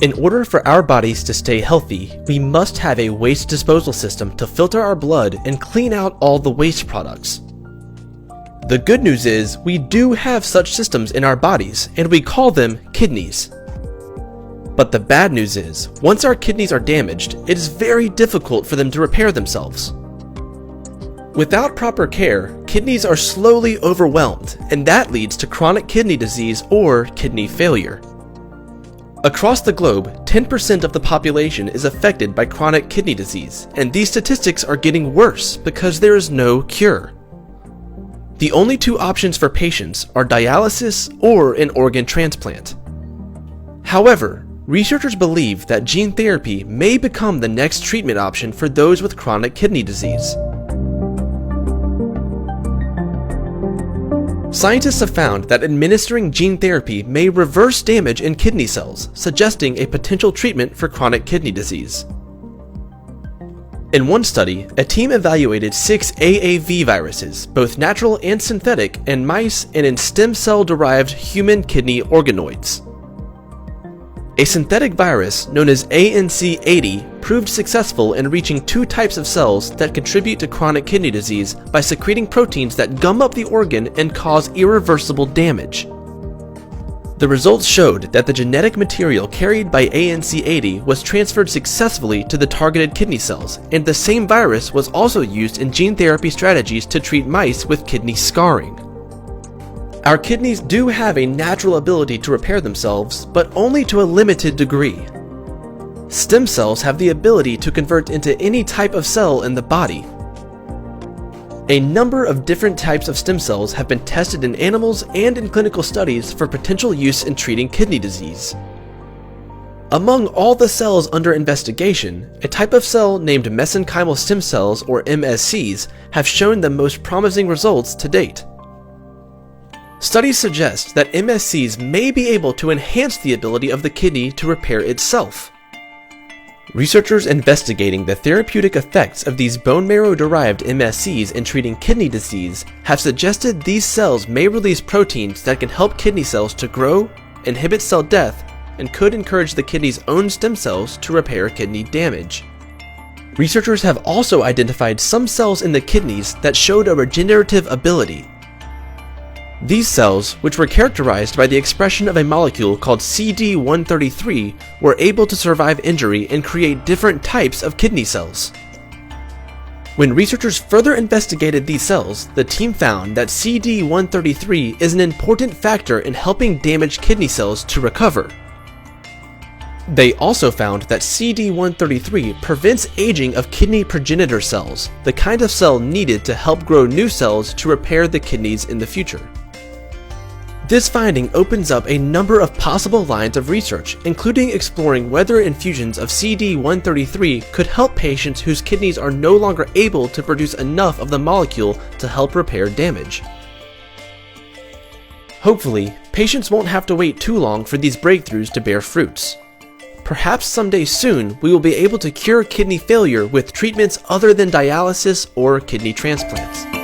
In order for our bodies to stay healthy, we must have a waste disposal system to filter our blood and clean out all the waste products. The good news is we do have such systems in our bodies, and we call them kidneys. But the bad news is, once our kidneys are damaged, it is very difficult for them to repair themselves. Without proper care, kidneys are slowly overwhelmed, and that leads to chronic kidney disease or kidney failure. Across the globe, 10% of the population is affected by chronic kidney disease, and these statistics are getting worse because there is no cure. The only two options for patients are dialysis or an organ transplant. However, researchers believe that gene therapy may become the next treatment option for those with chronic kidney disease. Scientists have found that administering gene therapy may reverse damage in kidney cells, suggesting a potential treatment for chronic kidney disease. In one study, a team evaluated 6 AAV viruses, both natural and synthetic, in mice and in stem cell-derived human kidney organoids. A synthetic virus known as ANC80 proved successful in reaching two types of cells that contribute to chronic kidney disease by secreting proteins that gum up the organ and cause irreversible damage. The results showed that the genetic material carried by ANC80 was transferred successfully to the targeted kidney cells, and the same virus was also used in gene therapy strategies to treat mice with kidney scarring. Our kidneys do have a natural ability to repair themselves, but only to a limited degree. Stem cells have the ability to convert into any type of cell in the body. A number of different types of stem cells have been tested in animals and in clinical studies for potential use in treating kidney disease. Among all the cells under investigation, a type of cell named mesenchymal stem cells, or MSCs, have shown the most promising results to date. Studies suggest that MSCs may be able to enhance the ability of the kidney to repair itself. Researchers investigating the therapeutic effects of these bone marrow-derived MSCs in treating kidney disease have suggested these cells may release proteins that can help kidney cells to grow, inhibit cell death, and could encourage the kidney's own stem cells to repair kidney damage. Researchers have also identified some cells in the kidneys that showed a regenerative ability. These cells, which were characterized by the expression of a molecule called CD133, were able to survive injury and create different types of kidney cells. When researchers further investigated these cells, the team found that CD133 is an important factor in helping damaged kidney cells to recover. They also found that CD133 prevents aging of kidney progenitor cells, the kind of cell needed to help grow new cells to repair the kidneys in the future. This finding opens up a number of possible lines of research, including exploring whether infusions of CD133 could help patients whose kidneys are no longer able to produce enough of the molecule to help repair damage. Hopefully, patients won't have to wait too long for these breakthroughs to bear fruits. Perhaps someday soon we will be able to cure kidney failure with treatments other than dialysis or kidney transplants.